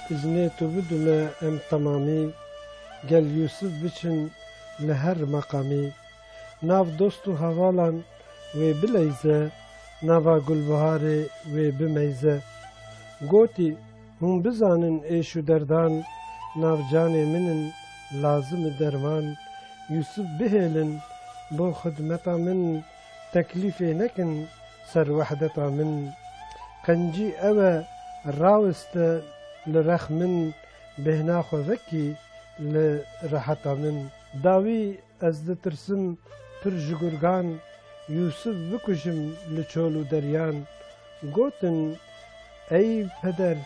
İzne tu bidune em tamamî gel Yusuf biçin li her meqamî nav dost û hevalan wê bileyze nava gulbiharê wê bimeyze gotî hûn bizanin êş û derdan nav canê min in lazim ê derman Yusuf bihêlin bo xidmeta min teklîfê nekin ser wehdeta min qencî ew e rawiste li rex min bêhna xwe vekî li reheta min dawî ez ditirsim pir ji gurgan Yusuf bikujim li çol û deryan gotin ey peder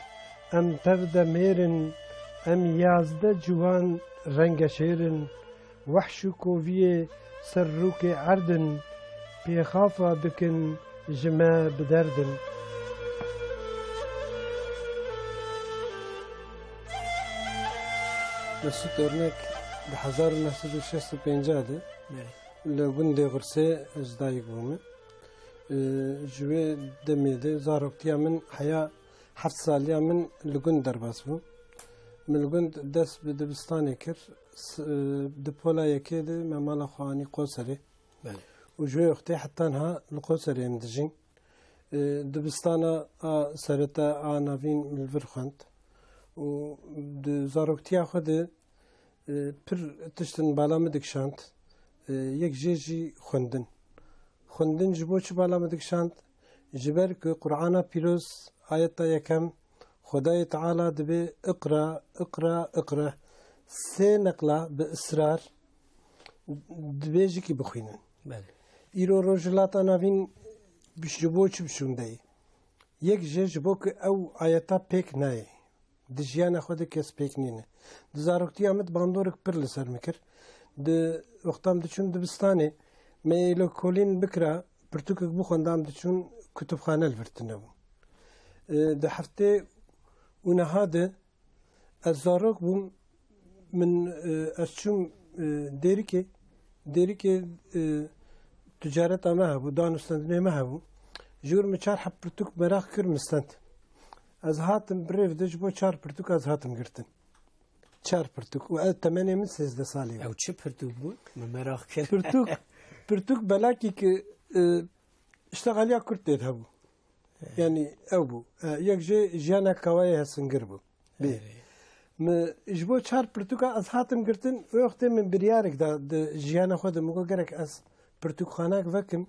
em tev de mêrin em yazde ciwan rengeşêrin wehş û koviyê ser rûkê erdin pêxafa bikin ji me bi derdin. Mesut örnek 1965 de li gundê Xursê ez dayîk bûme. Ji wê demê de zaroktiya min heya heft saliya min li gund derbas bû. Min li gund dest bi dibistanê kir di pola yekê de me mala xwe anî Qoserê û ji wê wextê heta niha li Qoserê em dijîn. Dibistana a sereta a navîn li vir xwend û di zaroktiya xwe de pir tiştin bala me dikişand yek jê jî xwendin. Xwendin ji bo çi bala me dikişand ji ber ku Qur'ana pîroz ayeta yekem Xwedayê Teala dibe iqra iqra iqra sê neqla bi israr dibe jîkî bixwînin. Îro rojhilata navîn ji bo çi bişûndeyê yek jê ji bo ku ew ayeta pêk nayê di jiyana xwe de kes pêk nîne. Di zaroktiya me bandorek pir li ser mikir. Di wextam diçûn dibistanê me êlokolîn bikira pirtûkek bixwendam diçûn kutubxane li vir tune bûn. Di heftê û niha de ez zarok bûm min ez çûm Dêrikê ticareta me hebû danûstendinê me hebû ji wir min çar heb pirtûk merak kir min stend. Ez hatim birêv de ji bo çar pirtûk ez hatim girtin. Çar pirtûk û ev temenê min 13 salî bû. Ew çi pirtûk bûn? Min merak kir. Pirtûk belakî ki iştegaliya Kurd tê hebû. Yani ew bû. Yek jê jiyanek kawayê hesingir bû. Ji bo çar pirtûka ez hatim girtin wê wextê min biryarek da di jiyana xwe de min got gerek ez pirtûkxanek vekim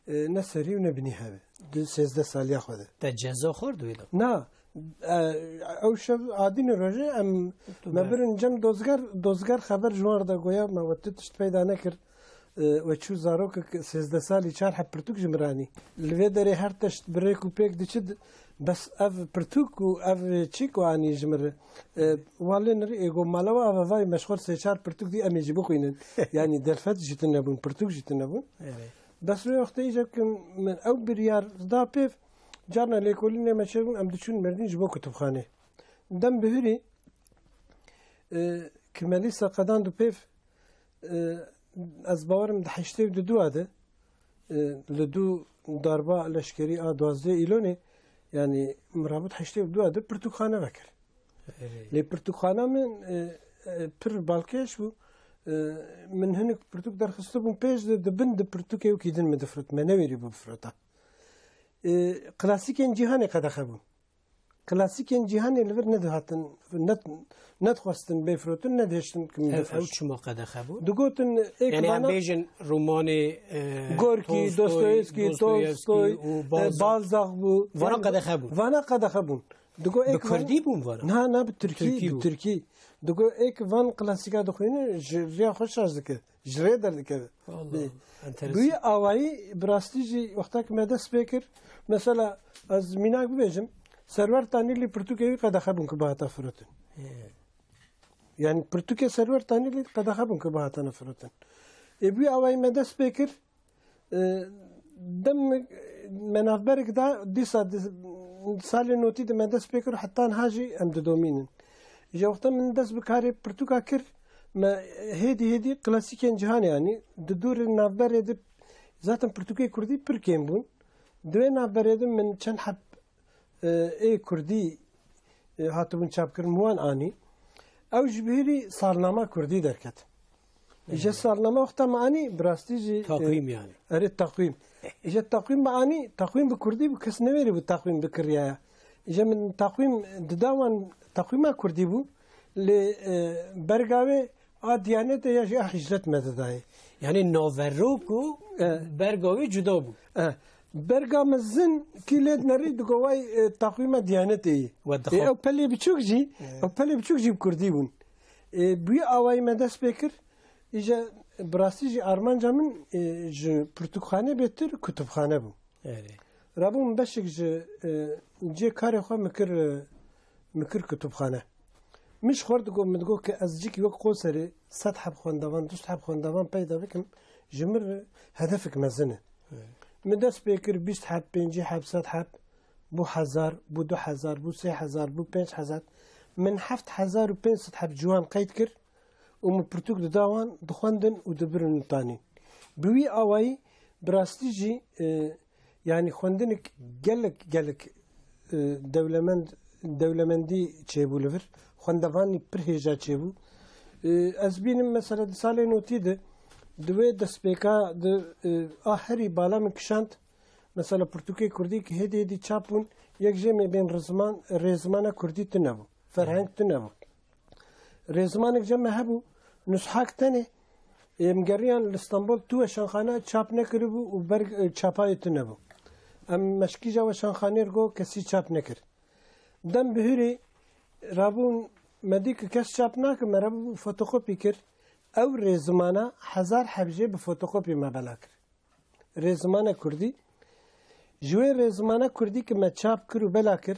ne serî û ne binî hebe. Di 13 saliya xwe de. Te ceza xwar wê de? Na. Ew şev adînê rojê em me birin cem dozger xeber ji wan re da goya me we tu tişt peyda nekir we çû zarokek 13 salî çar heb pirtûk ji min ranî. Li vê derê her tişt birêk û pêk diçid bes ev pirtûk û ev çîk wanî ji min re walê nirî êgo malava avevayê meşxur sê çar pirtûk dî em ê jî bixwînin. Yani derfet jî tune bûn pirtûk jî tune bûn. Bes wê wextê îjab ku min ew biryar da pêv carna lêkolînê me çêbûn em diçûn merdîn ji bo kutubxanê. Dem bihûrî kimelîsa qedan du pêv ez bawerim di heştê û di dûa de li dû darba leşkerî a 12 îlonê yani mirabit heştê û dûa de pirtûkxane vekir. Lê pirtûkxana min pir balkêş bû min hinek pirtûk derxiste bûn pêş de di bin di pirtûkê wekî din me difirot me newerî bû bifirota. Klasîkên cîhanê qedexe bûn. Klasîkên cîhanê li vir nedihatin nedixwestin bêfirotin nedihêştin kim difir. Ew çima qedexe bûn? Digotin yani em bêjin romanê Gorkî, Dostoyevskî, Tolstoy, Balzac bû. Vana qedexe bûn. Vana qedexe bûn. دگو به ایک کردی بون وارا نه به ترکی ترکی به بود. ترکی دگو ایک وان کلاسیکا دخوینه جریا خوش از دکه جره در دکه والله انترسی بوی آوایی براستی جی وقتا که مدرس بکر مثلا از میناک ببیجم سرور تانی لی پرتوکیوی قدخه بون که باهتا فروتن yani Türkiye server taneli kadar bun ki bahatana fırlatın. Bu avay medes bekir dem menavberik da disa sali noti de medes bekir hatta haji em de dominin. Ya vakta men des bekari Türkiye kir ma hedi klasiken cihan yani de dur navber edip zaten Türkiye Kurdi Türkiye bun. Dve navber edim men çen hab Kurdi hatubun çapkir muan ani. او جبهری سالنامه کردی درکت. ایجا سالنامه وقتا معنی براستیجی تقویم yani. Evet takvim. İşte takvim mani takvim bu Kurdi bu kes ne veri bu takvim bikriya. İşte min takvim didavan takvima Kurdi bu le bergave a diyanet ya hicret mededayı. Yani Noveroko Bergavi cüda bu. Bergamızın kilet neri dugavay takvima diyanet iyi. O peli biçuk Kurdi bun. Bu avay medes bekir. İşte Brasici Armancamın Pürtükhane betir kütüphane bu. Evet. Rabum beşik je kare xwe mikir kütüphane. Miş xwar digo min digo ki ez cik wek qoserê sed heb xwendevan, dust heb xwendevan peyda bikim ji mir hedefek mezin e. Min dest pê kir 20 heb, 5 heb, 100 heb, bu 1000, bu 2000, bu 3000, bu 5000. Min 7500 heb ciwan qeyd kir. و من پرتوک داوان دخواندن و دبرن تانی. بوی آوایی براستیجی yani خواندنک گلک دولمندی چه بولور خواندوانی پرهیجا چه بو. از بینم مثلا سال نوتی ده دوی دسپیکا ده آخری بالا مکشند مثلا پرتوکی کردی که هدی چاپون یک جمع بین رزمان کردی تنبو فرهنگ تنبو. رزمانك جمع هبو نسحاك تاني مقريان لإسطنبول تو شانخانة چاپ نكربو و برق چاپاي تنبو ام مشكي جاو شانخانير گو كسي چاپ نكر دم بهوري رابون مديك كس چاپ ناك مرابو فوتوكوبي كر او رزمانة 1000 حبجي بفوتوكوبي ما بلاكر رزمانة كردي جوي رزمانة كردي كما چاپ كر و بلاكر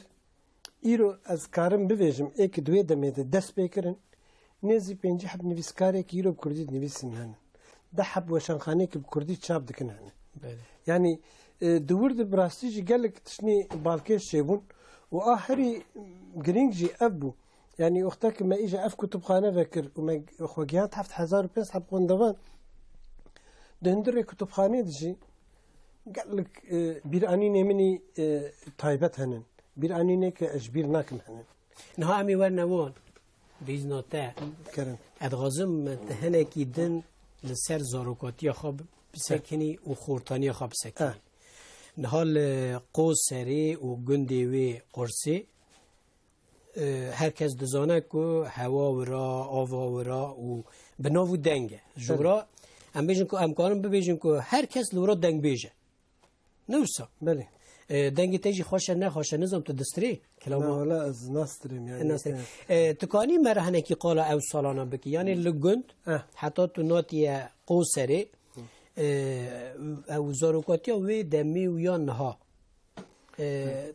ایرو از کارم بویژم ایک دوی دمیده دست بکرن نزی پنجی حب نویسکاری که ایرو بکردی نویسن هن ده حب وشانخانه که بکردی چاپ دکن هن یعنی دورد براستی جی گلک تشنی بالکش شیبون و آخری گرینگ جی اف بو یعنی وقتا که ما ایجا اف کتبخانه وکر و ما خوگیان تحت 1500 حب خوندوان دهندر کتبخانه دجی گلک bir anine mini taybet henin. Bir anine ki ejbir nakim henin. Naha emi wer nevon biz nota. Kerim. Edgazım teheneki din li ser zarokatiya xwe bisekini û xortaniya xwe bisekini. Niha li Qoserê û gundê wê Qorsê herkes dizane ku hewa wira, ava wira û bi nav û deng e. Ji wira em bêjin ku em karin bibêjin ku herkes li wira deng bêje. Ne wisa? Belê. Dengê te jî xweş e ne xweş e nizam tu distirê. Valla ez nastirim yani. Tu kanî me re henekî qala ew salana bikî. Yani li gund heta tu natiye Qoserê ew zarokatiya wê demê û ya niha.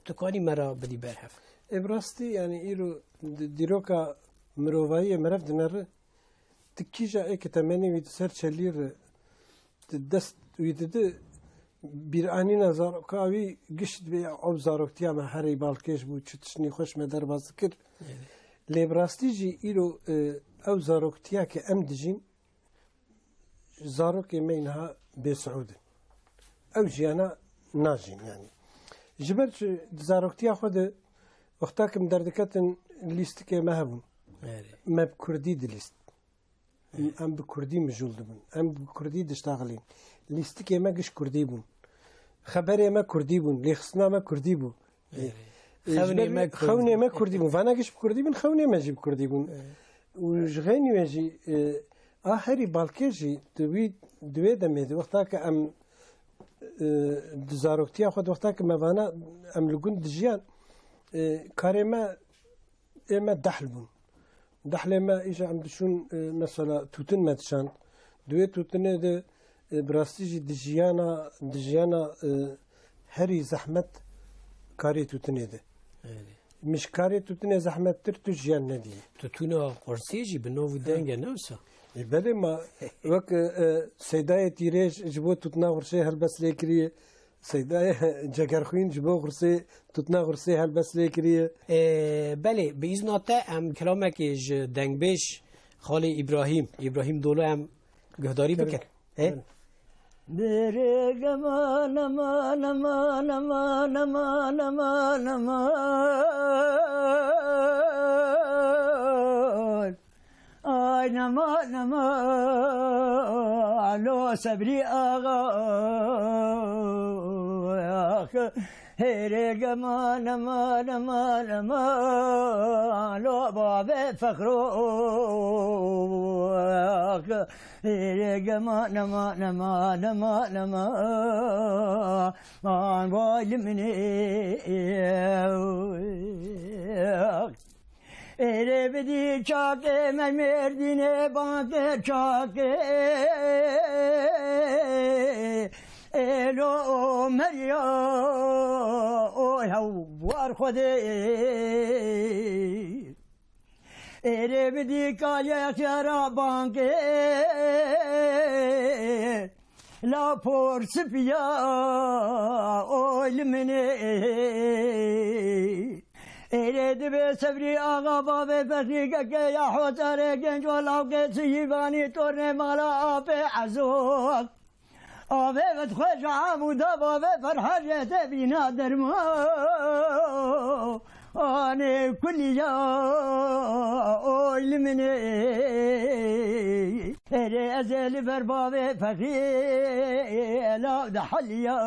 Tu kanî me re bidî berhev. Ebrasti yani îro dîroka mirovayî merev dinere tikîja eke temenî wî ser çelîr dest wî didi bir anîna zaroka wî gişt bê ew zaroktiya me herî balkêş bû çi tiştî xweş me derbas dikir. Lê birastî jî îro ew zaroktiya ke em dijîn zarokê me niha bêsiûd in. Ew jiyana najîn yani. Ji ber di zaroktiya xwe de وقتا که دردکتن لیستی که ما هبون ما بکردی دلیست ام بکردی مجول دبن ام بکردی دشتاغلین لیستی که ما گش کردی بون خبری ما کردی بون لیخسنا ما کردی بون خونی ما کردی بون وانا گش بکردی بون خونی ما جی بکردی بون و جغینی وجی آخری بالکشی دوی دمیده وقتا که ام دزارکتیا خود وقتا که ما وانا ام لگون دجیان كارما إما دحلبون دحل ما إيش عم بشون مثلا توتن متشان دوي توتن ده براستيجي دجيانا هري زحمت كاري توتن ده مش كاري توتن زحمت تر تجيان ندي توتونا قرصيجي بنوف دنجا نفسه بله ما وك سيداية تيريج جبو توتنا غرسي هالبس ليكريه سيداية جاكرخوين جبو غرسي توتنا غرسي هالبس ليكريه بله بإذن الله ام كلامك ج دنگبش خالی ابراهیم دولو هم گهداری بکن Dere aman aman aman aman aman aman aman Ay aman aman Alo sabri ağa Here aman aman aman aman Alo babe fakro Here aman aman aman aman aman Valimini Ere bedi çake merdine banke çake Elo merya oy var khode Ere bedi kalya yara banke La porsipiya oy limine Eyledi be sevri ağa babe berike ke ya hotare genç olav ke siyibani torne mala abe azok Abe vet khoja amuda babe ferhajete bina derma Ane kulliya oylimine Ere ezeli ver babe fakir la da halya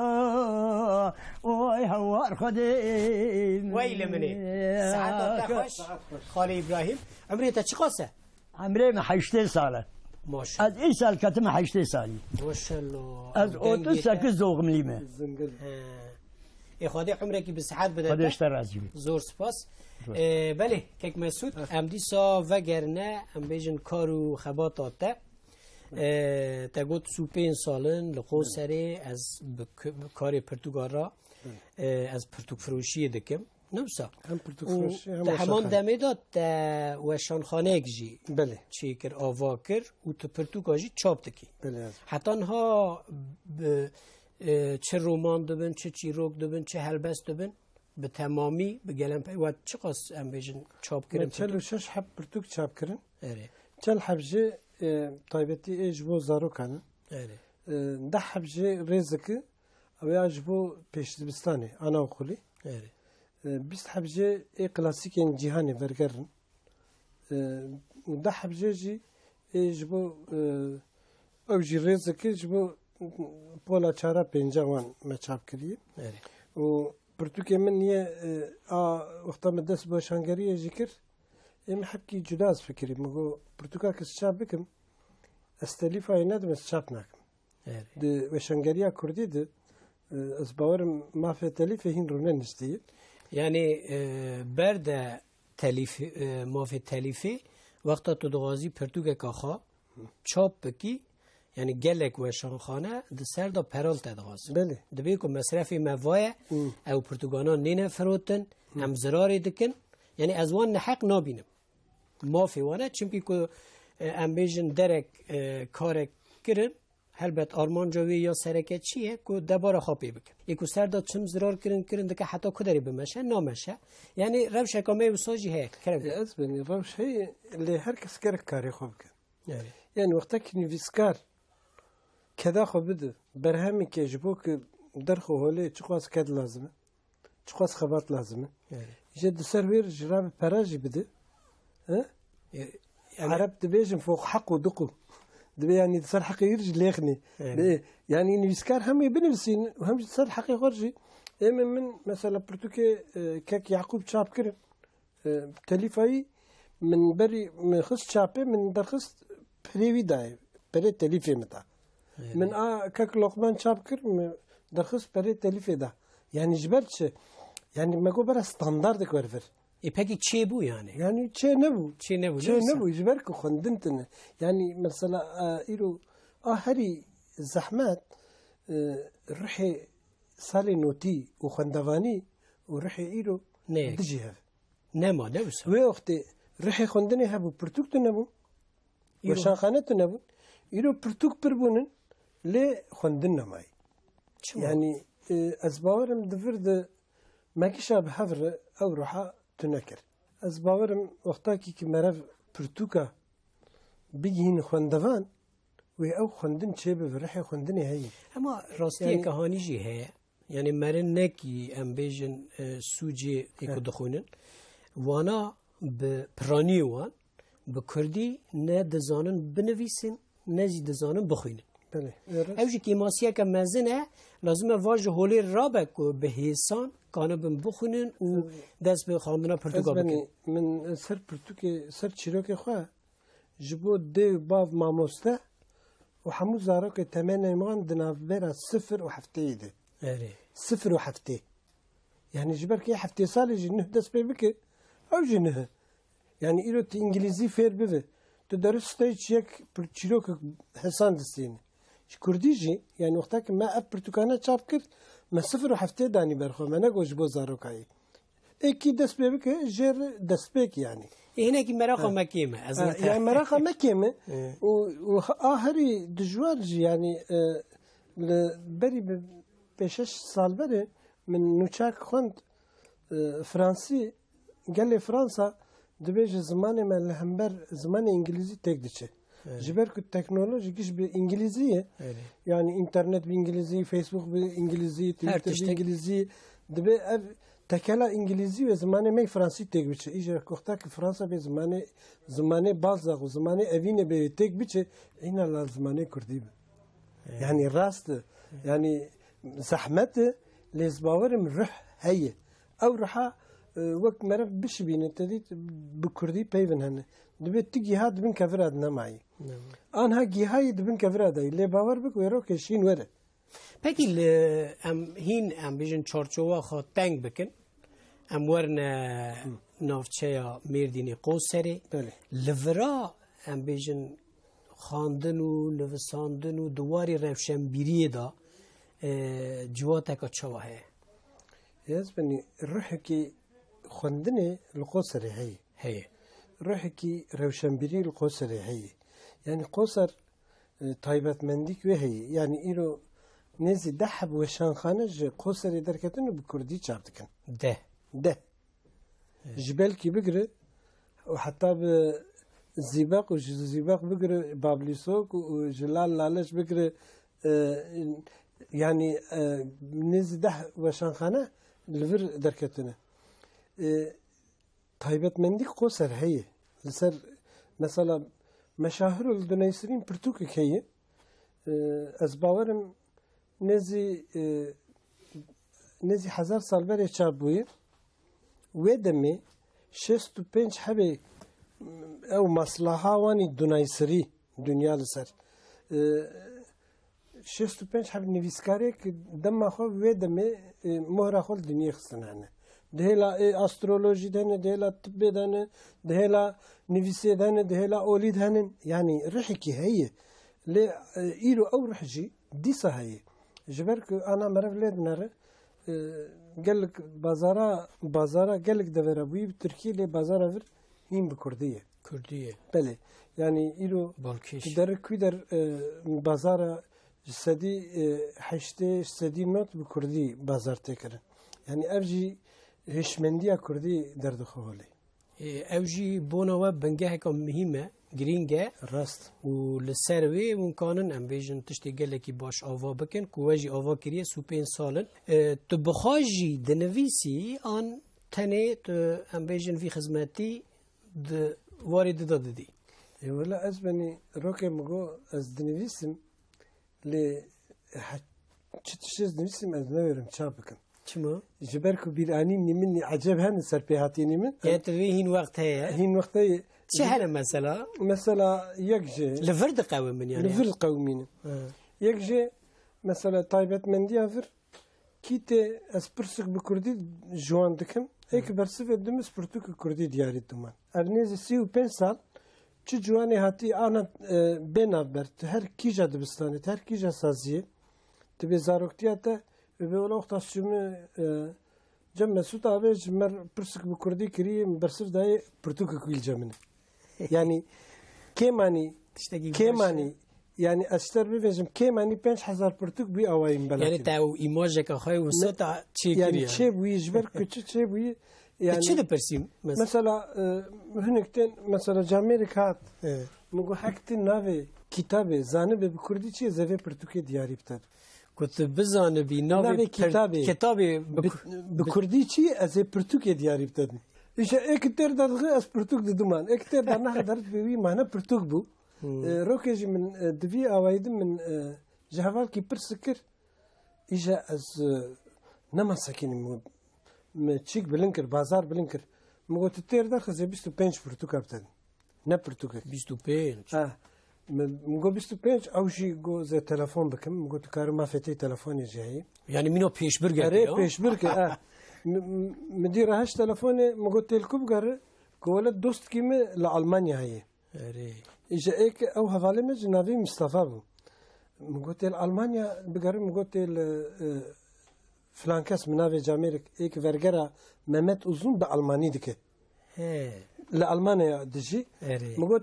Oy havar khadim ویل منی ساعت خوش خالی ابراهیم عمری تا چی قاسه؟ عمري ما 8 ساله ماشاء از این سال كتم 8 سالي ماشاءالله از 38 زوغ مليمه زنقل ای خواهی عمره که به صحت بده خودش ترازی زور سپاس بله کک مسعود ام دیسا وگرنه ام بیجن کارو خبات آته تا گوت سو 5 سالن لقو سری از کار پرتوگال را از پرتوگ فروشی دکم نمسا هم پرتوگ فروشی هم همان دمی داد و شانخانه جی بله چی کر آوا کر و تو پرتوگ جی چاپ دکی بله حتی ها چه رومان دبن چه چیروک دبن چه هلبس دبن به تمامی به گلم پیوت چه قاس ام بیجن چاپ کردن چلو شش حب پرتوگ چاپ کردن اره چل حبجه طایبتی ایج بو زارو کنه اره ده حبجه رزکه او ایج بو پیشتبستانه انا وخلی اره بیست حبجه ای کلاسیکین جهانی ورگرن و ده حبجه جی ایج بو او جی رزکه جبو پولا چارا پنجا وان ما چاپ کریه اره و پرتوکی من یه وقتا مدرس با شانگریه ذکر ام حکی جداز فکری مگو پرتوکا کس چاپ بکم استلیف های ندم از چاپ نکم اره ده و شانگریه کردی ده از باورم مافی تلیف هین رو ننشتیه یعنی برد تلیف مافی تلیفی وقتا تو دغازی پرتوگ کاخا چاپ بکی یعنی گلک و شانخانه ده سر دا پرال تدغاز بله دبی که مصرفی موایه او پرتوگانا نینه فروتن هم زراری دکن یعنی از وان حق نابینم مافی وانه چونکه که ام بیجن درک کارک کرن هلبت آرمان جاوی یا سرکه چیه که دبار خوابی بکن یکو سر دا چم زرار کرن دکه حتی کدری بمشه نامشه یعنی روش کامه و ساجی هی کرد از بینی روش هی لی هر کس کرک کاری خوب کن یعنی یعنی وقتا که نویسکار کدا خو بده برهمی که جبو که درخو هولی چقواز کد لازمه چقواز خبات لازمه جه دسر ویر جراب پراجی بده عرب دبیجم فوق حق و دقو دبی یعنی دسر حقی يرج لیخنی یعنی نویسکار همه بنویسین و هم دسر حقی خورجی من مثلا پرتوکه کک یعقوب چاپ کرد تلیفایی من بری من خست چاپه من درخست پریوی دای پری تلیفی متا من كاك لقمان شاب كر درخص بري تلفي ده يعني جبرت يعني ما قو برا ستاندارد كورفر پکی چی بو یعنی يعني چه نبو چی نبو چه نبو جبرك خندنتنا يعني مثلا إيرو هري زحمات رحي سالي نوتي وخندواني ورحي إيرو نه دجي هف نه ما نوسا وقت رحي خندني هبو برتوك تنبو وشان خانت نبو إيرو برتوك بربونن لي خندنا معي يعني أزباورم دفرد ما كيشا بحفر أو روحا تنكر أزباورم وقتاكي كي مرف برتوكا بيجين خندوان و او خندن چه به رحي خندني هي اما راستی یعنی- کهانی جی هه یعنی مرن نکی ام بیجن سوجی اکو دخونن وانا به پرانی وان به کردی نه دزانن بنویسن نه جی دزانن بخوینن بله اوجی که ماسیه که مزنه لازمه واج هولی رابک و به حسان کانو بم بخونن و دست به خواندنا پرتگاه بکن أزبني من سر برتوكي سر تشيروكي خوا جبو دي باف ماموستا وحمو زاروكي تمانا يمغان دنا بيرا صفر وحفتي دي اره صفر وحفتي يعني جبركي حفتي صالي جنه دس بيبكي أو جنه يعني إيرو تي إنجليزي فير بيبي تدرس ستيج يك برتشيروكي حسان دستيني كردي جي يعني وقتاك ما أب برتوكانا تشاب كرت ما صفر وحفتي داني برخو ما نقوش بو زاروكاي اكيد دس بيبك جير دس بيك يعني هنا کی مراقه مکیمه از يعني مراقه ما كيمه وآخري دجوارج يعني بري بشش سال بري من نوشاك خوند فرنسي قال لي فرنسا دبيج زمان ما الهمبر زمان انجليزي تقدش جبرك التكنولوجيا كيش بانجليزيه يعني انترنت بانجليزي فيسبوك بانجليزي تويتر تشتك. بانجليزي دبي تكلا انجليزي وزمان ما فرنسي تقدش اجى كوختاك فرنسا بزمان بازغ وزمان افينه بتقدش هنا لا زمان كردي يعني راست يعني زحمته لزباور من روح هي او روحها وقت مرف بش بين تديت بكردي بيفن هنا دبي تجي هاد بن كفراد نماي انا هاي دبن كفراد اللي باور بك ويروك شين وره پکی ام هین ام بیجن چارچوبا خود تنگ بکن ام ورن نافچه یا میردینی قوسری بله لورا ام بیجن خواندن و نویساندن و دواری روشنبیری دا جواتک چواه يزبني روحكي خندني القصر هي هی روحكي روشنبري القصر هي يعني قصر طيبت منديك وهي يعني إيرو نزي دحب وشان خانج قصر دركتن بكردي شابتكن ده ده جبال كي بقرا وحتى بزيباق وزيباق بقرا بابليسوك وجلال لالش بقرا يعني نزي دح وشان خانه الفر دركتنا طيبت منديك قصر هي لسر مثلا مشاهير الدنيسرين برتوكي هي أزباورم نزي 1000 سال بري چابوي ودمي 65 حبي او مصلحه واني دنيسري دنيا لسر 65 حب نویسکاری که دم خو ودمي مهر خو دنیا خصنانه دهلا استرولوژي دهنه دهلا طب دهنه دهلا نویسی دهنه دهلا اولید هنن يعني رحكي هي ل ايرو او رحجي ديسا هي جبرك انا مرف ليد نره قال لك بازارا قال لك دفر ابوي بتركيا لي بازارا فر هين بكرديه کردیه بله يعني ايرو بالکش در كويدر بازارا سدي حشتي سدي نوت بكردي بازار تكر يعني افجي هشمنديا كردي درد خوالي اوجی بونوا بنگه که مهمه گرینگه راست و لسروی ممکنن ام بیجن تشتی گله کی باش آوا بکن که واجی آوا کریه سو 5 سالن تو بخواجی دنویسی آن تنه تو ام بیجن فی خدمتی د وارد دادی ولا أزبني روكي مجو أزدنيسم ل تشتش دنيسم أزنويرم شابكم چما جبركو بيراني مني عجب هن سربيهاتيني من یعنی توی هین وقت هیا هين وقتي چه هر مثلا مثلا يكجي لفرد قوي من يعني لفر القومين يكجي مثلا طيبة من ديافر کیت از پرسک به کردی جوان دکم ایک برسه دم سپرتوک کردی دیاری دومان ارنیز 35 سال چه جوانی هاتی آن بنابر هر کیجا دبستانه هر کیجا سازیه تبی زاروکتیاته به اون وقت شما جم مسعود abi جمر پرسک به کردی کری برسه دای پرتوک کیل جمنه yani kemani kemani yani اشتر ببینم kemani 5000 پرتوک بی آوایم بلکه یعنی تا او ایماژ که خواهی و ستا چی yani کریه çe bu işber küçük çe bu yani چی ده پرسیم mesela hünükten mesela Amerika mugo hakti nave kitabı zanı be kurdi çi zeve Türkiye diyarı biter کت بزانه بی ناوی ناوی کتابی. کتابی be kurdi çi az Türkiye diyarı biter İşte ekter dalgı az Türk deduman ekter da ne kadar bir mana Türk bu rokeci min dvi avaydım min jahval ki persikir İşte az nama sakinim çik bilinkir bazar bilinkir مگو تیر در خزه 25 پرتوک ابتدی نه پرتوک 25 مگو 25 اوشی گو ز تلفن بکم مگو تو کارو مافتی تلفنی جایی یعنی مینو پیش برگرد اره پیش برگه مدیر هاش تلفن مگو تلکوب گره گولت دوست کیم لالمانیا هی اره ایجا ایک او حواله مج ناوی مصطفی بو مگو تل المانیا بگره مگو تل فلان کس مناوی جامیرک ایک ورگره مهمت uzun به آلمانی دکه he لألمانيا دجي اره مقول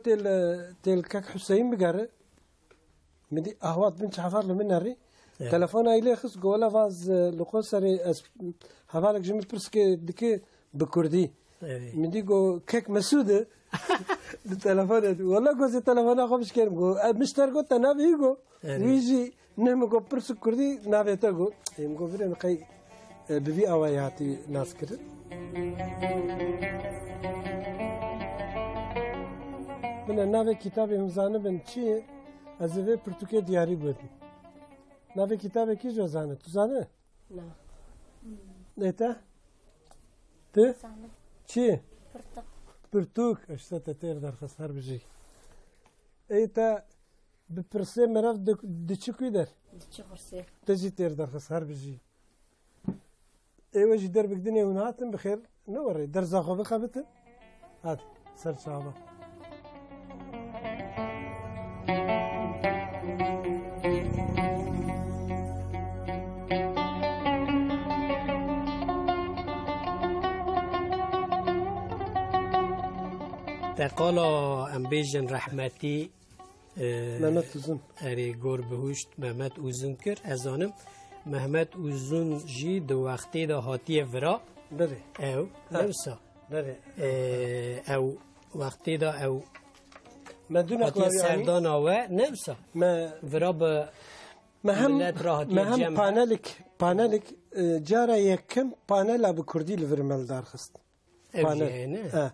تل كاك حسين بقرة مدي أهوات بنت حفار له من هري تلفون أيلي خس قولا فاز لقو سري حفارك جميل برسك دكي بكردي اره مدي قو كاك مسودة التلفون والله قو زي تلفون أخو مش كيرم قو مشتر قو تنابي قو ويجي نهم قو برسك كردي نابي تقو يم قو برين قي ببي أواياتي ناس كرد من ناوی کتابی همزانه بن چیه؟ از وی پرتوکی دیاری بودم. ناوی کتابی کی جو زانه؟ تو زانه؟ نه نیتا؟ تو؟ زانه چیه؟ پرتق پرتوک اشتا تیر درخواست هر بجی. ایتا بپرسه مرف دچی کوی در؟ چه خرسه دجی تیر درخواست هر بجی. ایوه جی در بگدنی اون هاتم بخیر نوری در زاخو بخابتن؟ هات سر شعبه. تقالا امبیجن رحمتی مهمت uzun. اری گور بهوشت محمد اوزون کر از آنم محمد اوزون جی دو وقتی دا هاتی ورا بله. او نوسا بله. او وقتی دا او مدون هاتی اقلاوی آنی سردان آوه نوسا ما ورا به مهم ملت راحتی مهم جمع. پانلک جارا یکم پانل ابو کردی لور ملدار خست او جهنه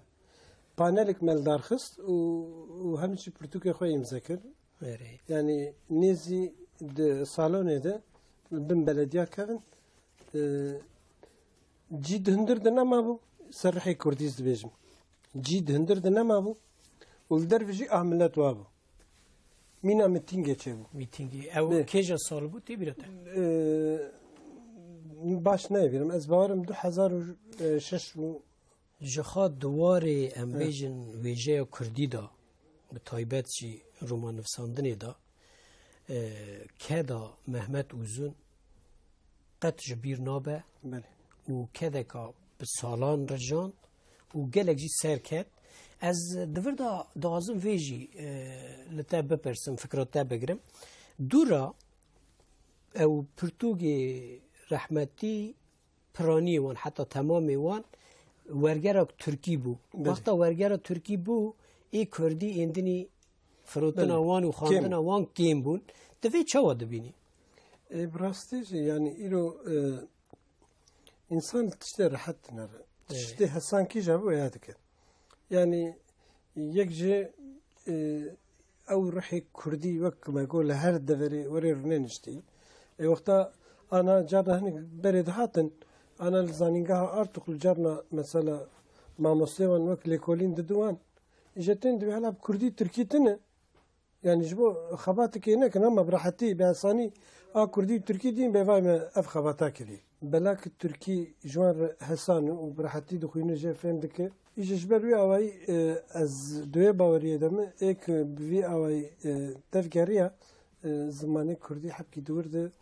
پانلک ملدار خست و همچی پرتوک خوی مذکر اره yani nezi de salonu da bin belediye kevin cid hındır da nama bu sarhi kurdiz dibejim cid hındır da nama bu ulder viji ahmelet wa bu mina miting geçe bu میتینگی او نه. کجا سال بود تی بیرته baş ne bileyim ez bavarım 2006 bu جخا دوار امبیجن ویژه کردی دا به تایبت چی رومان نفساندنی دا که دا محمد اوزون قد جبیر نابه bale و که دا که به سالان رجان و گلک جی سر کد از دور دا دازم ویجی لطه بپرسم فکرات تا بگرم دورا او پرتوگی رحمتی پرانی وان حتی تمامی وان ورگرا ترکی بو وقتا ورگرا ترکی بو ای کردی اندنی فروتنا وان و خواندنا وان کیم بون دوی چه واده بینی؟ براستيش يعني إلو إنسان تشتري راحت نرى تشتري حسان كي جابوا هذاك يعني يكجي أو روحي كردي وك ما يقول هر دفري وري رنينشتي وقتا أنا جارنا هني بريد هاتن أنا الزانينجها أرتقل جارنا مثلا مع مسلمان وك ليكولين ددوان إجتين دبي هلا بكردي تركي تنا يعني جبو خباتك هناك نما براحتي بأساني كردي تركي دين بفاي ما أف خباتك لي بلاك التركي جوان حسان وبراحتي دخوينه جا فهم دكه إيش بروي أوي از دوی باوریه دم ایک بوی أوي تفکریه زمانی کردی حبکی دور ده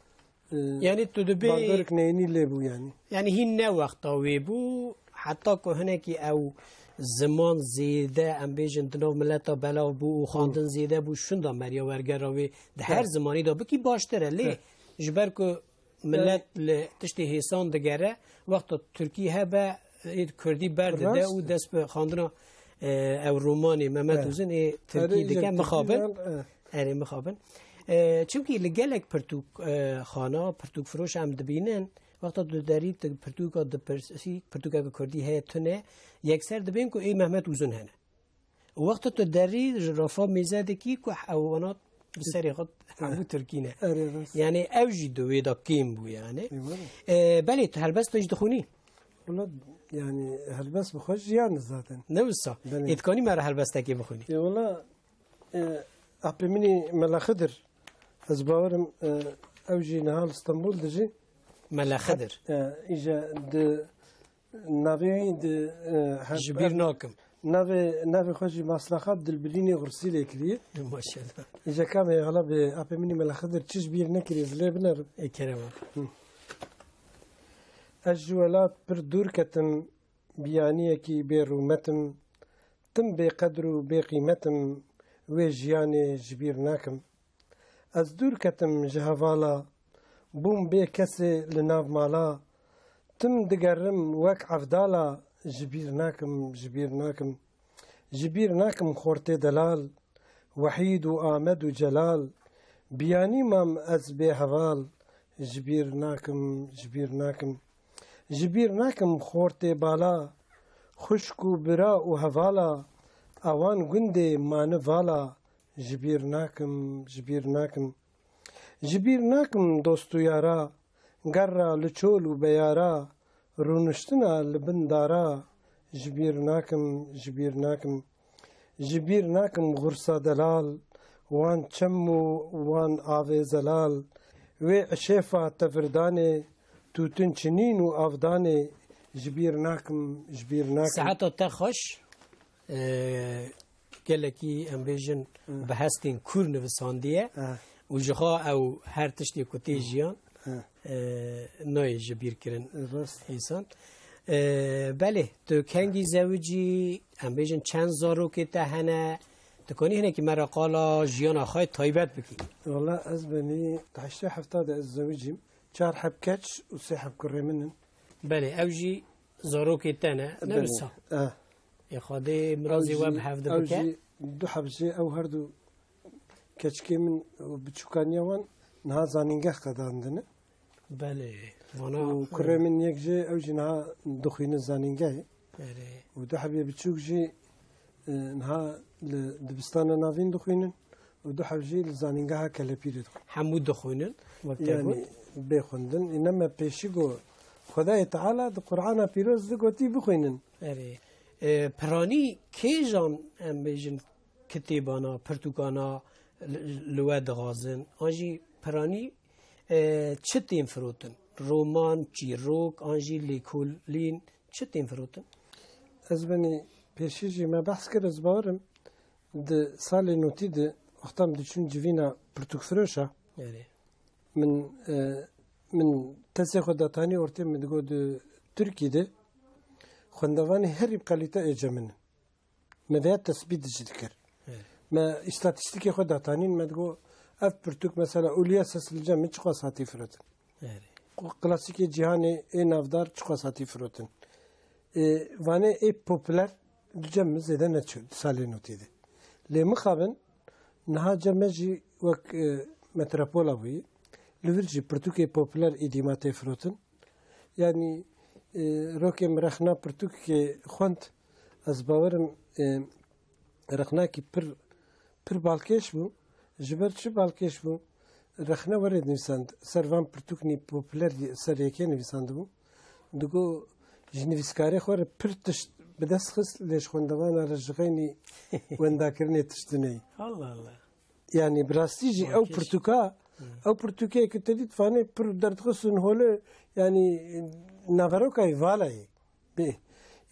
يعني تدبي باردارك نيني لبو يعني هي وقت ويبو حتى كهناك أو زمان زيادة أم بيجن دنو ملتا بلا بو وخاندن زيادة بو شندا مريا ورقراوي ده هر زماني ده بكي باشتره ليه جبركو ملت تشتي هيسان دقره وقت تركي هبا كردي برد ده و دست به خاندنا او روماني محمد وزن تركي دكه مخابن اره مخابن چونکی لگلک پرتوک خانه پرتوک فروش هم دبینن وقتا دو داری پرتوک پرتوک کردی هی تنه یک سر دبین کو ای محمد وزن هنه وقتا تو داری رفا میزده کی کو حیوانات بسری خود عبو ترکینه يعني اوجي دوي دا كيم بو يعني بلي هل تجي دخوني والله يعني هلبس بخش يعني ذاتا نوصا اتكوني مرة هلبس تاكي بخوني والله أبلمني ملا خضر أزباورم أوجي نهال اسطنبول دجي ملا خضر إجا د نافي د جبير ناكم نافي خوشي مصلحة دلبليني غرسيلي كليه ما شاء الله إجا كام غلب أبلمني ملا خضر تش بير نكري زلي بنر كرم الجوالات بر دور كتم بيانية كي بيرومتم تم بقدر بقيمتم وجياني جبير ناكم از دور كتم جهوالا بوم بي كسي لناف مالا تم دقرم وك عفدالا جبير ناكم خورتي دلال وحيد وآمد وجلال بياني مام از بي هوال جبير ناكم خورتي بالا خشكو برا وهوالا اوان گندي مانوالا جبير ناكم دوستو يارا گرا لچول و بيارا رونشتنا لبندارا جبير ناكم غرصا دلال وان چمو وان آوه زلال وی عشيفا تفرداني توتن چنين و افداني جبير ناكم ساعات تخش گلکی ام بیجن بحثین کور نویساندیه و جخا او هر تشتی کتی جیان نای جبیر کرن انسان بله تو کنگی زوجی ام بیجن چند زارو که تهنه تکانی هنه که مرا قالا جیان آخای تایبت بکی والله از بنی تحشتی هفتاد از زوجیم 4 حب کچ و 3 حب کره منن بله اوجی زارو که تهنه نویسا خاده مرازی وب هفته بکه دو حبجه او هر دو کچکی من بچوکانیا وان نها زانینگه قداندنه بله و کره من یک جه او جه نها دخوین زانینگه و دو حبیه بچوک جه نها دبستان ناوین دخوینن و دو حبجه لزانینگه ها کلپیر دخوین حمود دخوینن يعني بخوندن انما پیشگو خدای تعالی د قرآن پیروز دگوتی بخوینن پرانی که جان ام بیجن کتیبانا پرتوکانا لواد غازن آنجی پرانی چه تیم فروتن رومان چیروک آنجی لیکولین چه تیم فروتن از بنی پیشیجی ما بحث کرد از باورم ده سال نوتی ده وقتام دچون جوینا پرتوک فروشا من تسی خودتانی ارتیم مدگو ده ترکی ده خندواني هرب قليتا اجمن ما ذات تثبيت ذكر ما استاتستيكي خد تانين ما تقول اف برتوك مثلا اوليا سس الجامع تشخص هاتي فروتن كلاسيكي جهاني اي نافدار تشخص هاتي فروتن واني اي بوبولار الجامع زيدا نتشو سالينوتي دي لي مخابن نها جمجي وك متروبولا بي لفرجي برتوكي بوبولار ايديماتي فروتن يعني روكم رخنا برتوك كي خونت از باورم رخنا كي پر بالكيش بو جبر چه بالكيش بو رخنا ورد نویسند سروان برتوكني پوپولر سر یکی نویسند بو دگو جنویسکاری خور پر تشت بدست خست لیش خوندوان رجغيني ونداكرني تشتني الله يعني براستيجي او برتوكا او برتوكي كتديت فاني پر درد خصن هوله yani naverokay valayı be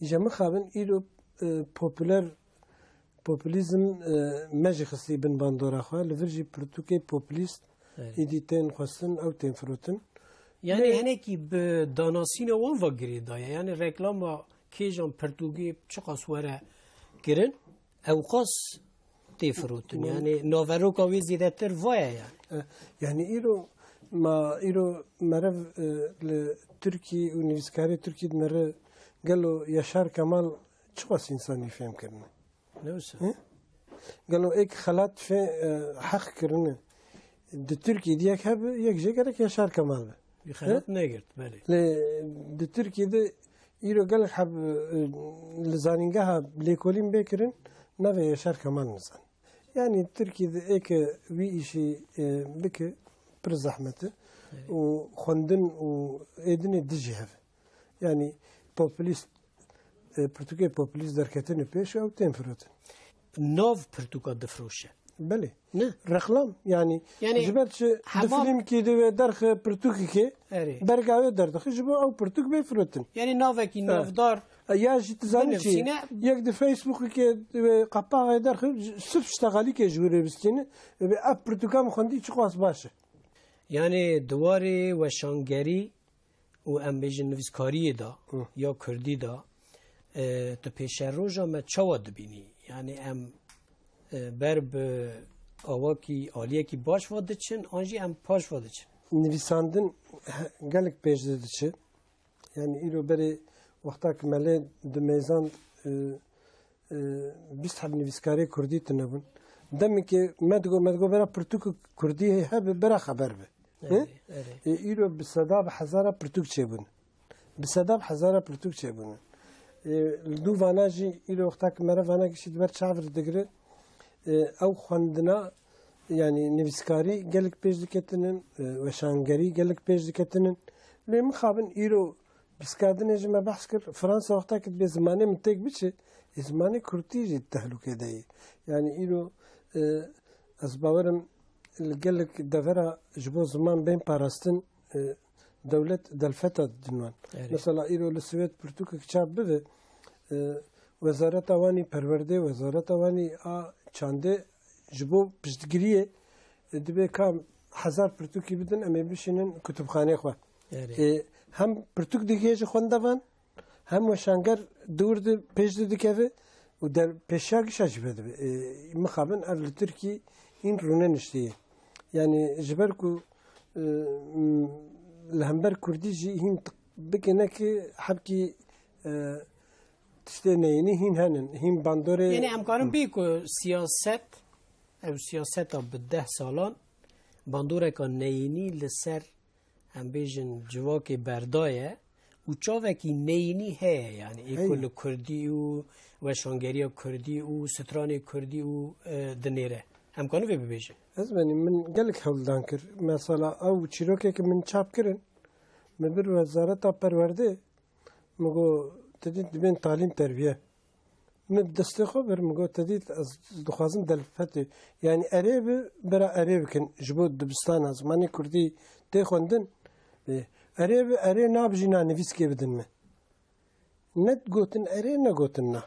jeme xabin ilo popüler popülizm meclisi bin bandora xwa li vir jî pirtûkê popülist êdî tên xwestin ew tên firotin. Yani henekî bi danasîna wan ve girê daye yani reklama kêjan pirtûkê çiqas were kirin ew qas tê firotin yani naveroka wê zêdetir vaya yani. Yani îro merev li Tirkiye û nivîskarê Tirkiye mere gelo Yaşar Kemal çiqas însanî fêm kirine. Ne wisa? Gelo ek xelat fê heq kirine. Di Tirkiye diyek hebe yek jê gerek Yaşar Kemal be. Bir xelat negirt belê. Di Tirkiye'de îro gelek heb li zanîngeha lêkolîn bêkirin navê Yaşar Kemal nizan. Yani Türkiye'de eke wî îşî bike pir zehmet e û xwendin û êdinê dijî heve. Yani popülist Pirtûkê popülist derketine pêş ew tên firotin. Nav pirtûka difroşe. Belê. Ne? Reklam yani ji ber çi di hema- filmkê de wê derxe pirtûkekê Erê. berga wê derdixî ji bo ew pirtûk bê firotin. Yani navekî navdar Ya jî tizanî çi Binivîsîne- yek di Facebookê wê qepaxê derxî sirf ştegalîkê ji wê rêbistîne ve ev pirtûka min xwendî çi xwas baş e. yani diwarê weşangerî û em bêjin nivîskariyê da ya Kurdî da tu pêşeroja me çawa dibînî yani em ber bi awakî aliyekî baş va diçin an jî em paş va diçin. Nivîsandin gelek pêş diçe. Yani îro berê wexta ki melê di mêzan bîst heb nivîskarê Kurdî tunebûn. Demekê me digo bera pirtûk Kurdî hebe bera xeber be. Îro bi seda bi hezara pirtûk çêbûn. Bi seda bi hezara pirtûk çêbûn. Li dû vana jî îro wexta ki mere vana kişî diber çavir digire ew xwendina yani nivîskarî gelek pêş diketinin weşangerî gelek pêş diketinin lê min xabin îro piskadinê ji me behs kir Fransa wexta ki bê zimanê min têk biçe zimanê Kurdî jî tehlûkê de ye. Yani îro ez bawerim li gelek devera ji bo ziman bên parastin dewlet delfeta didin wan. Mesela îro li Swêd pirtûkek çap bibe wezareta wanî perwerdê wezareta wanî a çandê ji bo piştgiriyê dibe ka hezar pirtûkî bidin em ê bişînin kutubxanê xwe. Hem pirtûk dikê ji xwenda van hem weşanger dûr di pêş de dikeve û der pêşiya gişa jî vê dibe. Min xabin ev li Tirkî hîn rûne niştî ye. Yani ji ber ku li hember Kurdî jî hîn bikine ki hepkî tiştê neyînî hîn henin. Hîn bandorê Yani em karin bê ku siyaset ew siyaseta bi 10 salan bandoreka neyînî li ser em bêjin civakê berdaye û çavekî neyînî heye yani êkul li Kurdî û weşangeriya Kurdî û stranê Kurdî û dinêre. Em karin vê bibêjin. Ez benî min gelek hewldan kir. Mesela ew çîrokekî min çap kirin min bir wezareta perwerdê min got tedî dibên talîm terbiye. Min destê xwe bir min got tedî ez dixwazim delfetê yani erê bi bera erê bikin ji bo dibistana zimanê Kurdî tê xwendin erê bi erê nabijîna nivîskê bidin me. Ne gotin erê ne gotin na.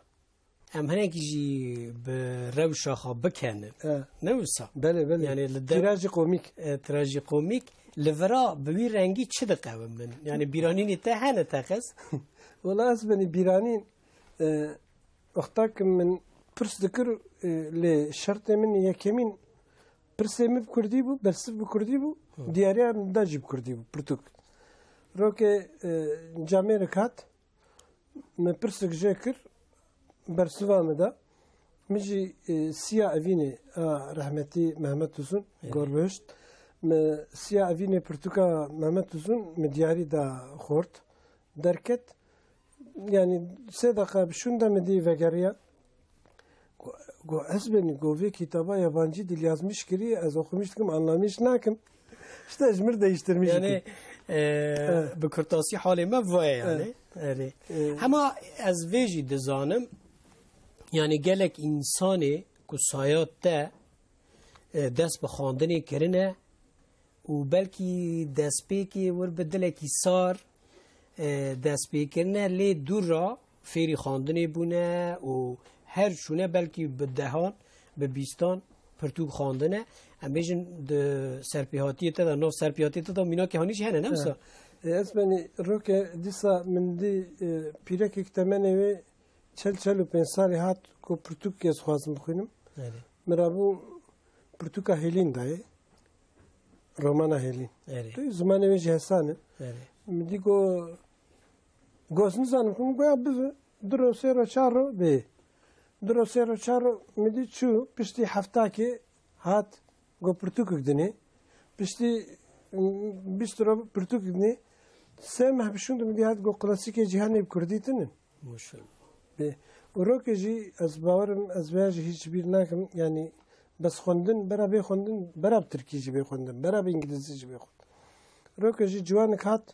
Em hinekî jî bi rewşa xwe bikenin. Ne wisa? Belê belê. Yani li Tirajî komîk. trajikomîk li vira bi wî rengî çi diqewin min? Yani bîranînê te hene teqez? Valla ez benî bîranîn wexta ki min pirs dikir lê şertê min yekemîn pirsê min bi Kurdî bû, bersiv bi Kurdî bû, diyariya min da jî bi Kurdî bû, pirtûk. Rokê camêrek hat, min pirsek jê kir, bersiva me da, min jî siya evînê a rehmetî Mehmet Uzun, gorbihişt, min siya evînê pirtûka Mehmet Uzun min diyarî da xort, derket, yani sê deqa bişûn de min dî vegeriya, ez benî govê kitaba yabancı dil yazmış kiriye, ez oxumiş dikim, anlamış nakim. İşte ji mir değiştirmiş. Yani bi kurtasî halê me vaye yani. Hema ez vê jî dizanim yani gelek însanê ku sayat te dest bi xwandinê kirine و بلکی دست پیکی ور بدله کی سار دست پیکرنه لی دور را فیری خواندنی بونه و هر شونه بلکی به دهان به بیستان پرتوک خواندنه ام بیشن سرپیهاتی تا دا نو سرپیهاتی تا دا مینا که هانیش هنه نمسا اسمني روكا ديسا من دي بيرك اكتمني وي چل 5 سالي هات كو برتوك يز خوازم بخوينم مرابو برتوكا هيلين داي رومانا هيلين تو زمانه وي جهسانه مدي كو گوزن زانم كم گويا بز درو سيرو چارو بي درو سيرو چارو مدي چو پشتي هفتاكي هات گو برتوك دني پشتي بيسترو برتوك دني سامح بشوندم دي هات جو كلاسيكي جهاني بكرديتن مشل وروكي جي از باورم از واجه هيچ بير ناكم يعني بس خوندن برا بي خوندن برا بتركي جي بي خوندن برا بانجليزي جي بي خوندن روكي جي جوانك هات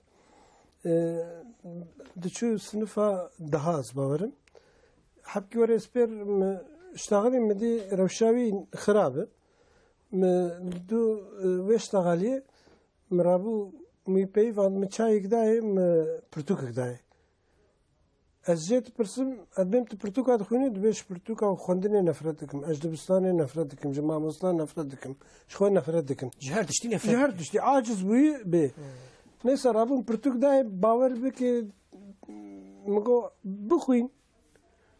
دچو سنفا دها از باورم حبكي ورا سبير اشتغلي مدي روشاوي خرابه دو واشتغالي مرابو می پیوند می چای کدای می پرتوک کدای از جت پرسم ادم تو پرتوک اد خونی دویش پرتوک او خوندنی نفرت دکم اجدبستانی نفرت دکم جماع مسلمان نفرت دکم شخو نفرت دکم جهر دشتی نفرت جهر دشتی عاجز بوی به نیست رابون پرتوک دای باور بکی مگو بخوین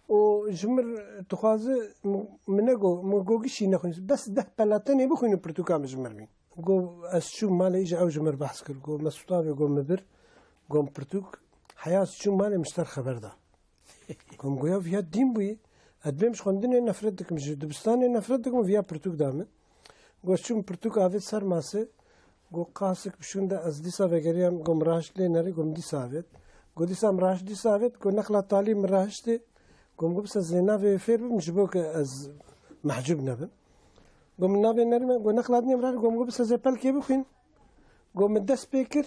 و جمر تخازه منگو مگوگیشی نخونی بس ده پلاتنی بخوین پرتوک هم جمر بین جو شو مالي يجي أو جمر بحث كر جو مسطابي جو مبر جو برتوك حياة شو مالي مشتر خبر ده جو مجويا فيها دين بوي أدبي مش خندني نفردك مش دبستاني نفردك وفيها برتوك دامن جو شو برتوك عفيت صار ماسة جو قاسك بشون ده از دي سافة جريام جو مراش لي نري جو مدي سافت جو دي سام مراش دي سافت جو نخلة طالي مراش دي جو مجبس از لنا في فير مش بوك از محجوب نبن قوم نابي نرمى قوم نخلادني مرار قوم قبس زبال كي بخين قوم الدس بيكر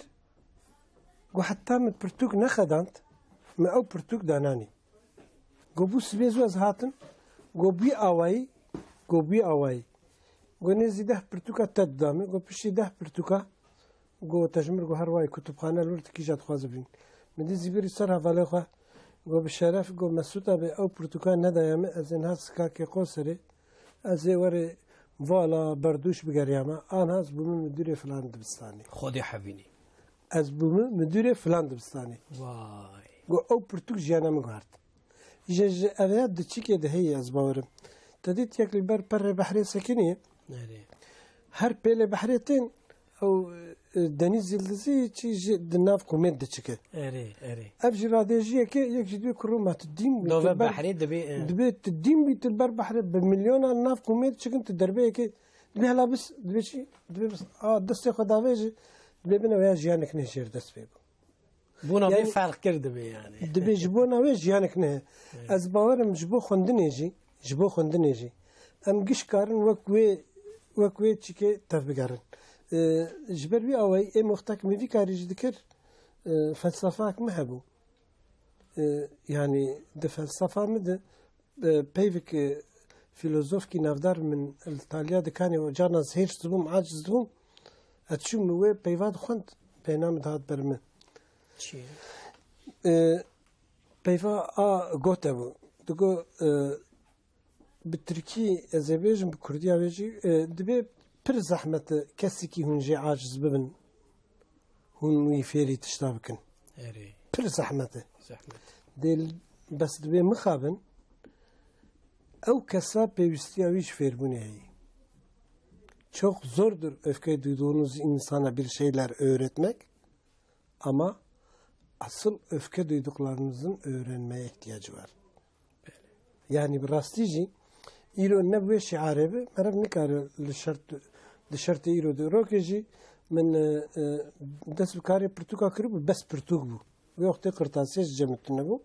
قوم حتى من برتوك نخدانت ما أو برتوك داناني قوم بوس بيزو از هاتن قوم بي آواي قوم نزي ده برتوكا تد دامي قوم بشي ده برتوكا قوم تجمر قوم هرواي كتب خانة لورت كي جات خوازبين من دي زبيري صرها فاليخوا قوم بالشرف قوم مسوطة بي أو برتوكا ندا يامي أزين هات سكاكي قوسري أزي وري والا بردوش بگریامه آن از بوم مدیر فلان دبستانی خودی حبینی از بوم مدیر فلان دبستانی وای گو او پرتوک جانا مگارد جج اویات دچی که دهی از باورم تدیت یک لبر پر بحری سکنیه هر پیل بحریتین او دنیز یلدزی چی دناف کومت دچکه افجی رادیجیه که یک جدی کرومات دیم نوبه بحری دبی تدیم بیت البر بحری بمليون ناف کومت چکن تدربه که دبی هلا بس دبی چی دبی بس دستی خداویجی دبی بنا ویا جیانک نشیر دست بیگو بونا بی فرق کرده بی یعنی دبی جبونا ویا جیانک نه از باورم جبو خوندنیجی ام گش کارن وکوی چی که تفبگارن جبر بي أوي مختك ميفي كاريج ذكر فلسفاك مهبو يعني ده فلسفة مد بيفك فيلوزوف كي نافدار من الإيطاليا ده كان وجانا زهير زبوم عاجز زبوم أتشوم نوي بيفاد خنت بينام دهات برمن بيفا قوتبو دقو بالتركي أزبيجن بكرديا بيجي دبي پر زحمت کسی که هنجی عاجز ببن هون ویفیری تشتابکن پر زحمته دل بس دبی مخابن او کسا پیوستی اویش فیربونه هی çok zordur öfke duyduğunuz insana bir şeyler öğretmek ama asıl öfke duyduklarınızın öğrenmeye ihtiyacı var. Yani bir rastlayıcı İro ne bu şiare be merhaba ne kadar لشرط إيرو روكيجي من دس بكاري برتوكا كريب بس برتوك بو ويوقت قرطاسيش جمعت نبو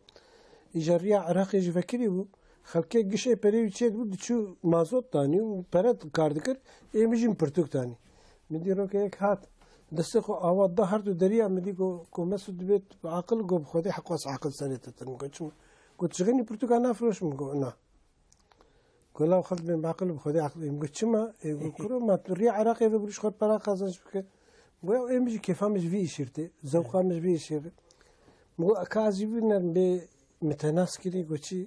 إجاريا عراقي جي فكري بو خلقي قشي بريو تشيد بو دشو مازوت تاني وبرد كاردكر إيمجين برتوك تاني مدي روكي هيك هات دستخو أواد ده هردو دريا مدي كو مسود بيت عقل قو بخودي حقواس عقل سريتا تنقو قلت شغيني برتوكا نافروش مقو نا قال له خلط بين بعقل بخدي عقل يقول شما يقول كرو ما تري عراقي في بريش خد برا خازنش بك و امروز کفامش ویشیرته زوقامش ویشیره مگو اکازی بینن به متناس کری گوچی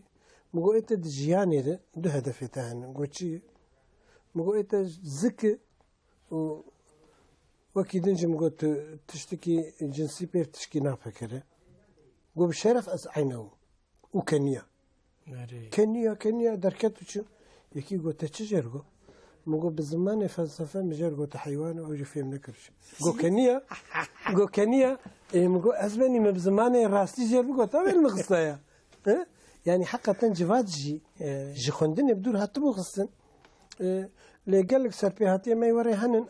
مگو ایت دجیانی ده دو هدفی تهن گوچی مگو ایت ذک و وکی دنج مگو تشتکی جنسی پیر تشکی نافکره گو بشرف از عینه و کنیا کنیا درکت چه یکی گو تچجر گو مگو به زمان فلسفه مجر گو حیوان او جفیم نکرش گو کنیا مگو ازبنی مبزمان راستی جر بگو تا ویل مخصایا يعني حقا جواد جي خوندن بدور هاتو بخصن لقالك سربيهاتي ما يوري هنن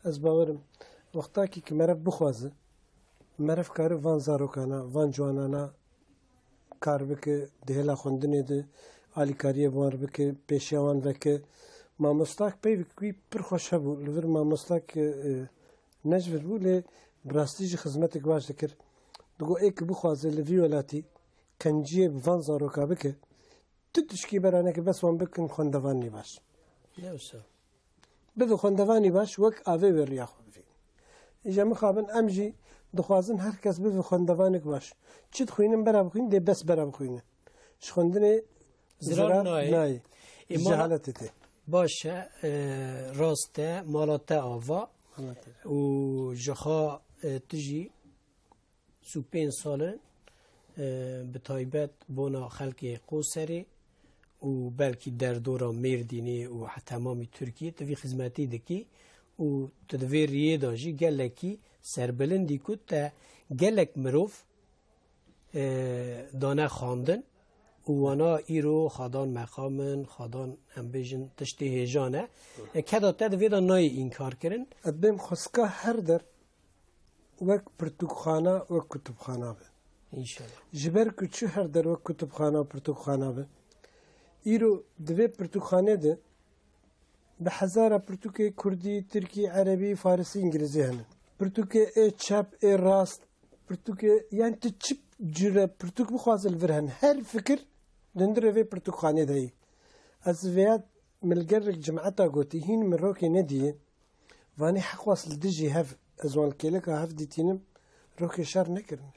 أزباورم وقتا كي مرف بخوازه مرف كارو فان زاروكانا فان جوانانا كار بك دهلا خوندنه ده آلي كاريه بوار بك بيشيوان بك ما مستاك بي بكوي برخوش هبو لور ما مستاك نجفر بو لي براستيجي خدمتك باش ذكر دقو ايك بخوازه لفي ولاتي کنجیه بفان زاروکا بکه تدشکی برانه که بس وان بکن خوندوانی باش بدو خوندوانی باش وک آوه وریا خود بین ایجا مخابن امجی دخوازن هر کس بدو خوندوانک باش چید خوینم برا بخوین دی بس برا بخوینه شخوندن زرار نای جهالت ته باشه راسته مالاته آوا و جخا تجی سو 5 ساله به تایبت بنا خلق قوسری و بلکی در دورا میردینی و تمامی ترکیه توی خدمتی دکی و تدویر ریه داجی گلکی سربلندی کود تا گلک مروف دانه خواندن و وانا ایرو خادان مقامن خادان امبیجن تشتی هجانه کدا تدویر نای این کار کرن ادبیم خسکا هر در وک پرتوکخانه و کتبخانه به انشالله جبر کچو هر در وقت کتبخانه و پرتوخانه به ایرو دوی پرتوخانه ده به هزار پرتوک کردی ترکی عربی فارسی انگلیسی هنن پرتوک چپ راست پرتوک یعنی تو چپ جره پرتوک بخواست الورهن هر فکر دندره وی پرتوخانه ده از ویاد ملگر جمعتا گوتی هین من روکی ندیه وانی حق واصل دجی هف ازوان کلک هف دیتینم روكي شر نكرن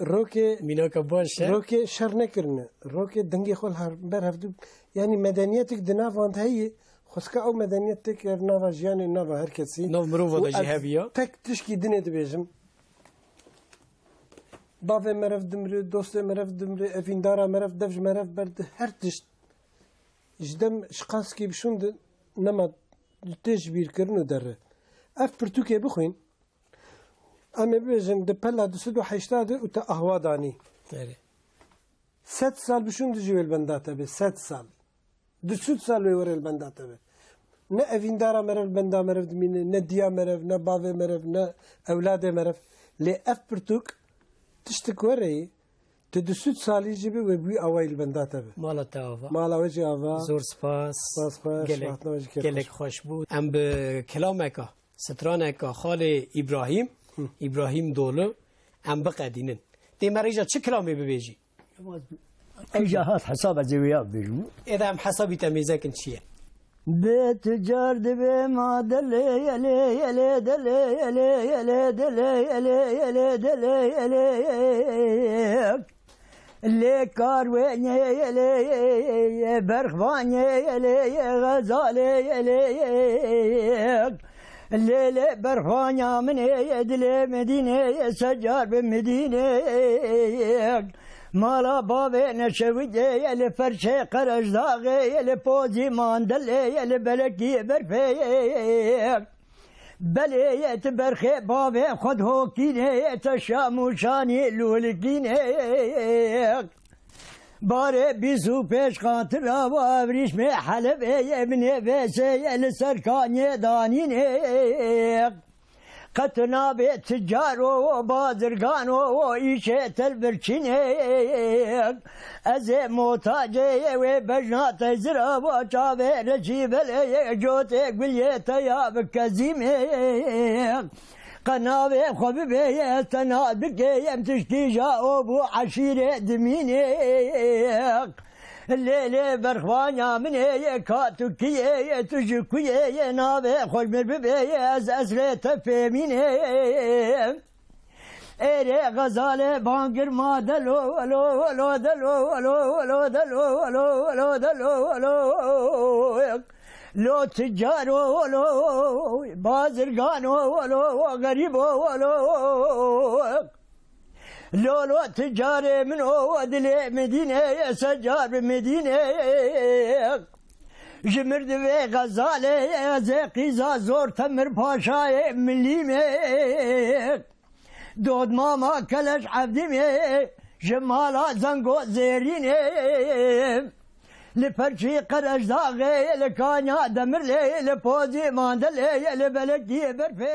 روكي ميناك باشه روكي شر نكرن روكي دنگي خول هر بر هفدو يعني مدنيتك دنافاند هي خسكا او مدنيتك نافا جياني نافا هر كسي ناف مروفا دا جهابيا تك تشكي دنيا دبيجم بافي مرف دمري دوستي مرف دمري افيندارا مرف دفج مرف برد هر تشت جدم شقاسكي بشوند نما تجبير كرنو دره اف برتوكي بخوين اما بيجن دبلا دسدو حيشتاد وتا اهواداني 7 سال بشون دجي البندات به 7 سال 2 سال ويور البندات به نه افيندارا مرف بندا مرف دمين نه ديا مرف نه باوي مرف نه اولاد مرف لي اف برتوك تشتك وري تدسو سالي جيبي وبي اويل البندات به مالا تاوا مالا وجه اوا زور سپاس گلک خوش بود ام به کلامک سترانک خال ابراهیم دولو ام بقدینن دی مریجا چه کلامی ببیجی اجاهات حساب زویاب بيجو اذا ام حسابی تمیزکن چیه بيت جرد بما دلي يلي يلي دلي يلي يلي دلي يلي يلي دلي يلي اللي كارواني يلي برخواني يلي غزالي يلي الليلة برخوانيا من يدلي مدينة سجار بمدينة مالا بابي نشويدي يلي فرشي قرش داغي يلي بوزي ماندلي يلي بلكي برفيق بليت برخي بابي خد هوكيني تشاموشاني لولكيني باره بیزو پیش خاطر و ابریش می حلب ابن ویسه لسرکانی دانینه قطنا به تجار و بازرگان و ایشه تلبرچینه از محتاجه و بجنات زرا و چاوه رجیبل جوت گلیت یا بکزیمه قنابي خبيبي تنادك يمتشكي جاوب عشيرة دميني الليل برخوانيا من هي كاتوكية تجكوية نابي خوش مرببية از أسريت فيمين ايري غزالة بانجر ما دلو ولو ولو دلو ولو ولو دلو ولو ولو دلو ولو لو تجارو ولو بازرگانو ولو غريبو ولو لولو تجاري من هو دلي مدينة سجار بمدينة جمرد في غزالة زي زور تمر باشا مليمة دود ماما كلش عبدي جمالا زنقو زيرينة لپرچی قرش داغه لکانیا دمر لی لپوزی ماندل لی لبلدی برفی